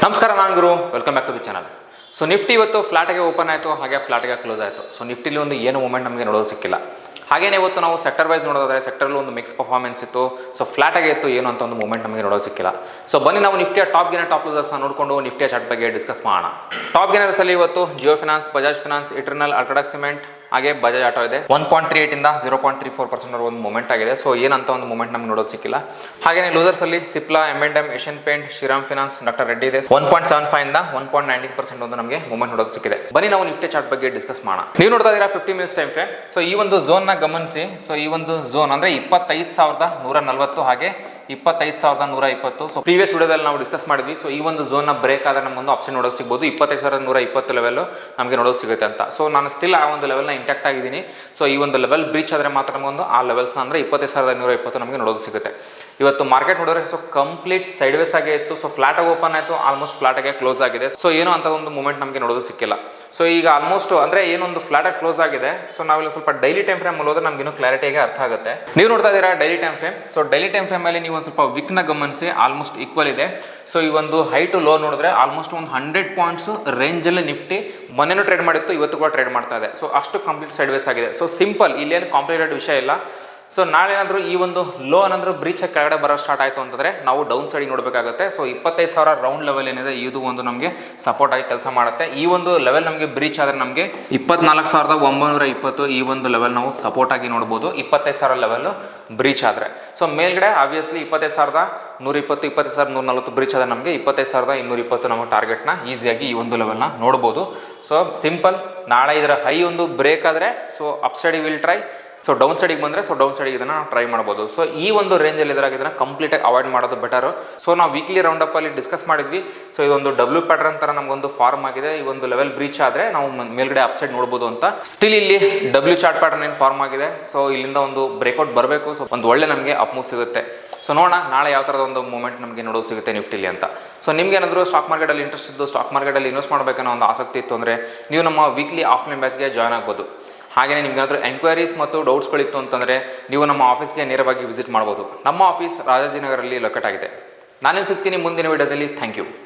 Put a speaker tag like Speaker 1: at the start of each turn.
Speaker 1: ನಮಸ್ಕಾರ, ನಾನು Guru. Welcome back to the channel. So Nifty ಇವತ್ತು ಫ್ಲಾಟ್ಗೆ ಓಪನ್ ಆಯಿತು, ಹಾಗೆ ಫ್ಲಾಟ್ಗೆ ಕ್ಲೋಸ್ ಆಯಿತು. ಸೊ ನಿಫ್ಟಿಲಿ ಒಂದು ಏನು ಮೂಮೆಂಟ್ ನಮಗೆ ನೋಡೋದು ಸಿಕ್ಕಿಲ್ಲ. ಹಾಗೇನೇ ಇವತ್ತು ನಾವು ಸೆಕ್ಟರ್ ವೈಸ್ ನೋಡೋದಾದ್ರೆ ಸೆಕ್ಟರ್ಲಿ ಒಂದು ಮಿಕ್ಸ್ ಪರ್ಫಾರ್ಮೆನ್ಸ್ ಇತ್ತು. ಸೊ ಫ್ಲಾಟಾಗೆ ಇತ್ತು, ಏನು ಅಂತ ಒಂದು ಮೂಮೆಂಟ್ ನಮಗೆ ನೋಡೋದು ಸಿಕ್ಕಿಲ್ಲ. ಸೊ ಬನ್ನಿ ನಾವು ನಿಫ್ಟಿಯ ಟಾಪ್ ಗೇನರ್ ಟಾಪ್ ಲೂಸರ್ಸ್ನ ನೋಡಿಕೊಂಡು ನಿಫ್ಟಿಯ ಚಾರ್ಟ್ ಬಗ್ಗೆ ಡಿಸ್ಕಸ್ ಮಾಡೋಣ. ಟಾಪ್ ಗೇನರ್ಸಲ್ಲಿ ಇವತ್ತು Jio finance, Bajaj finance, eternal, UltraTech cement ಹಾಗೆ ಬಜಾಜ್ ಆಟೋ ಇದೆ. 1.38 ಇಂದ 0.34% ಒಂದು ಮೂಮೆಂಟ್ ಆಗಿದೆ. ಸೊ ಏನಂತ ಒಂದು ಮೂಮೆಂಟ್ ನಮ್ಗೆ ನೋಡೋದು ಸಿಕ್ಕಿಲ್ಲ. ಹಾಗೇನೇ ಲೂಸರ್ಸ್ ಅಲ್ಲಿ ಸಿಪ್ಲಾ, M&M, ಏಷ್ಯನ್ ಪೇಂಟ್, ಶ್ರೀರಾಮ್ ಫಿನಾನ್ಸ್, ಡಾಕ್ಟರ್ ರೆಡ್ಡಿ ಇದೆ. 1.75 ಇಂದ 1.19% ಒಂದು ನಮಗೆ ಮೂಮೆಂಟ್ ನೋಡೋದು ಸಿಕ್ಕಿದೆ. ಬನ್ನಿ ನಾವು ನಿಫ್ಟಿ ಚಾರ್ಟ್ ಬಗ್ಗೆ ಡಿಸ್ಕಸ್ ಮಾಡೋಣ. ನೀವು ನೋಡ್ತಾ ಇದ್ದೀರಾ 50 ಮಿನಿಟ್ಸ್ ಟೈಮ್ ಫ್ರೇಮ್. ಸೊ ಈ ಒಂದು ಝೋನ್ ನ ಗಮನಿಸಿ. ಸೊ ಈ ಒಂದು ಝೋನ್ ಅಂದ್ರೆ 25,140 ಹಾಗೆ 25,120. ಸೊ ಪ್ರೀವಿಯಸ್ ವಿಡಿಯೋದಲ್ಲಿ ನಾವು ಡಿಸ್ಕಸ್ ಮಾಡಿದ್ವಿ. ಸೊ ಈ ಒಂದು ಝೋನ್ ನ ಬ್ರೇಕ್ ಆದ್ರೆ ನಮಗೊಂದು ಆಪ್ಷನ್ ನೋಡೋದು ಸಿಗಬಹುದು. 25,120 ಲೆವೆಲ್ ನಮಗೆ ನೋಡೋದು ಸಿಗುತ್ತೆ ಅಂತ. ಸೊ ನಾನು ಸ್ಟಿಲ್ ಆ ಒಂದು ಲೆವೆಲ್ ನ ಇಂಟ್ಯಾಕ್ಟ್ ಆಗಿದ್ದೀನಿ. ಸೊ ಈ ಒಂದು ಲೆವೆಲ್ ಬ್ರೀಚ್ ಆದರೆ ಮಾತ್ರ ನಮಗೊಂದು ಆ ಲೆವೆಲ್ಸ್ ಅಂದ್ರೆ 25,120 ನಮಗೆ ನೋಡೋದು ಸಿಗುತ್ತೆ. ಇವತ್ತು ಮಾರ್ಕೆಟ್ ನೋಡಿದ್ರೆ ಸೊ ಕಂಪ್ಲೀಟ್ ಸೈಡ್ ವೇಸ್ ಆಗೇ ಇತ್ತು. ಸೊ ಫ್ಲಾಟ್ ಆಗಿ ಓಪನ್ ಆಯಿತು, ಆಲ್ಮೋಸ್ಟ್ ಫ್ಲಾಟ್ ಆಗಿ ಕ್ಲೋಸ್ ಆಗಿದೆ. ಸೊ ಏನೋ ಅಂತ ಒಂದು ಮೂಮೆಂಟ್ ನಮಗೆ ನೋಡೋದು ಸಿಕ್ಕಿಲ್ಲ. ಸೊ ಈಗ ಆಲ್ಮೋಸ್ಟ್ ಅಂದ್ರೆ ಏನೊಂದು ಫ್ಲಾಟ್ ಆಗಿ ಕ್ಲೋಸ್ ಆಗಿದೆ. ಸೊ ನಾವೆಲ್ಲ ಸ್ವಲ್ಪ ಡೈಲಿ ಟೈಮ್ ಫ್ರೇಮ್ ಹೋದ್ರೆ ನಮ್ಗೆ ಇನ್ನೂ ಕ್ಲಾರಿಟಿಯಾಗಿ ಅರ್ಥ ಆಗುತ್ತೆ. ನೀವು ನೋಡ್ತಾ ಇದ್ದೀರಾ daily time frame. So daily time frame ಅಲ್ಲಿ ನೀವು ಒಂದು ಸ್ವಲ್ಪ ವಿಕ್ ನ ಗಮನಿಸಿ. ಆಲ್ಮೋಸ್ಟ್ ಈಕ್ವಲ್ ಇದೆ. ಸೊ ಈ ಒಂದು ಹೈ ಟು ಲೋ ನೋಡಿದ್ರೆ ಆಲ್ಮೋಸ್ಟ್ ಒಂದು 100 ಪಾಯಿಂಟ್ಸ್ ರೇಂಜ್ ಅಲ್ಲಿ ನಿಫ್ಟಿ ಮೊನ್ನೆನೂ ಟ್ರೇಡ್ ಮಾಡಿತ್ತು, ಇವತ್ತು ಕೂಡ ಟ್ರೇಡ್ ಮಾಡ್ತಾ ಇದೆ. ಸೊ ಅಷ್ಟು ಕಂಪ್ಲೀಟ್ ಸೈಡ್ ವೇಸ್ ಆಗಿದೆ. ಸೊ ಸಿಂಪಲ್, ಇಲ್ಲೇನು ಕಾಂಪ್ಲಿಕೇಟೆಡ್ ವಿಷಯ ಇಲ್ಲ. ಸೊ ನಾಳೆ ಏನಾದರೂ ಈ ಒಂದು ಲೋ ಏನಾದರೂ ಬ್ರೀಚ್ ಕೆಳಗಡೆ ಬರೋ ಸ್ಟಾರ್ಟ್ ಆಯಿತು ಅಂತಂದರೆ ನಾವು ಡೌನ್ ಸೈಡಿಗೆ ನೋಡಬೇಕಾಗುತ್ತೆ. ಸೊ 25,000 ರೌಂಡ್ ಲೆವೆಲ್ ಏನಿದೆ ಇದು ಒಂದು ನಮಗೆ ಸಪೋರ್ಟ್ ಆಗಿ ಕೆಲಸ ಮಾಡುತ್ತೆ. ಈ ಒಂದು ಲೆವೆಲ್ ನಮಗೆ ಬ್ರೀಚ್ ಆದರೆ ನಮಗೆ 24,920 ಈ ಒಂದು ಲೆವೆಲ್ ನಾವು ಸಪೋರ್ಟ್ ಆಗಿ ನೋಡ್ಬೋದು. 25,000 ಲೆವೆಲ್ ಬ್ರೀಚ್ ಆದರೆ. ಸೊ ಮೇಲ್ಗಡೆ ಆಬ್ವಿಯಸ್ಲಿ 25,120, 25,140 ಬ್ರೀಚ್ ಆದರೆ ನಮಗೆ 25,220 ನಮ್ಮ ಟಾರ್ಗೆಟ್ನ ಈಸಿಯಾಗಿ ಈ ಒಂದು ಲೆವೆಲ್ನ ನೋಡ್ಬೋದು. ಸೊ ಸಿಂಪಲ್, ನಾಳೆ ಇದರ ಹೈ ಒಂದು ಬ್ರೇಕ್ ಆದರೆ ಸೊ ಅಪ್ ಸೈಡಿಗೆ ವಿಲ್ ಟ್ರೈ. ಸೊ ಡೌನ್ ಸೈಡಿಗೆ ಬಂದರೆ ಸೊ ಡೌನ್ ಸೈಡಿಗೆ ಇದನ್ನು ನಾವು ಟ್ರೈ ಮಾಡ್ಬೋದು. ಸೊ ಈ ಒಂದು ರೇಂಜಲ್ಲಿ ಇದ್ರಾಗ ಇದನ್ನು ಕಂಪ್ಲೀಟಾಗಿ ಅವಾಯ್ಡ್ ಮಾಡೋದು ಬೆಟರ್. ಸೊ ನಾವು ವೀಕ್ಲಿ ರೌಂಡ್ ಅಪ್ ಅಲ್ಲಿ ಡಿಸ್ಕಸ್ ಮಾಡಿದ್ವಿ. ಸೊ ಇದೊಂದು ಡಬ್ಲ್ಯೂ ಪ್ಯಾಟರ್ನ್ ಥರ ನಮಗೊಂದು ಫಾರ್ಮ್ ಆಗಿದೆ. ಈ ಒಂದು ಲೆವೆಲ್ ಬ್ರೀಚ್ ಆದರೆ ನಾವು ಮೇಲ್ಗಡೆ ಅಪ್ ಸೈಡ್ ನೋಡ್ಬೋದು ಅಂತ. ಸ್ಟಿಲ್ ಇಲ್ಲಿ ಡಬ್ಲ್ಯೂ ಚಾರ್ಟ್ ಪ್ಯಾಟರ್ನ್ ಏನು ಫಾರ್ಮ್ ಆಗಿದೆ. ಸೊ ಇಲ್ಲಿಂದ ಒಂದು ಬ್ರೇಕ್ಔಟ್ ಬರಬೇಕು. ಸೊ ಒಂದು ಒಳ್ಳೆ ನಮಗೆ ಅಪ್ ಮೂವ್ ಸಿಗುತ್ತೆ. ಸೊ ನೋಡೋಣ ನಾಳೆ ಯಾವ ಥರದ ಒಂದು ಮೂಮೆಂಟ್ ನಮಗೆ ನೋಡೋದು ಸಿಗುತ್ತೆ ನಿಫ್ಟಿಲಿ ಅಂತ. ಸೊ ನಿಮ್ಗೆ ಏನಾದರೂ ಸ್ಟಾಕ್ ಮಾರ್ಕೆಟಲ್ಲಿ ಇಂಟ್ರೆಸ್ಟ್ ಇದ್ದು, ಸ್ಟಾಕ್ ಮಾರ್ಕೆಟಲ್ಲಿ ಇನ್ವೆಸ್ಟ್ ಮಾಡಬೇಕನ್ನೋ ಒಂದು ಆಸಕ್ತಿ ಇತ್ತು ಅಂದರೆ ನೀವು ನಮ್ಮ ವೀಕ್ಲಿ ಆಫ್ಲೈನ್ ಬ್ಯಾಚ್ಗೆ ಜಾಯ್ನ್ ಆಗ್ಬೋದು. ಹಾಗೆಯೇ ನಿಮ್ಗೆ ಏನಾದರೂ ಎಂಕ್ವೈರೀಸ್ ಮತ್ತು ಡೌಟ್ಸ್ಗಳಿತ್ತು ಅಂತಂದರೆ ನೀವು ನಮ್ಮ ಆಫೀಸ್ಗೆ ನೇರವಾಗಿ ವಿಸಿಟ್ ಮಾಡ್ಬೋದು. ನಮ್ಮ ಆಫೀಸ್ ರಾಜಾಜಿನಗರಲ್ಲಿ ಲೊಕೇಟ್ ಆಗಿದೆ. ನಾನು ನಿಮ್ಗೆ ಸಿಗ್ತೀನಿ ಮುಂದಿನ ವಿಡಿಯೋದಲ್ಲಿ. Thank you.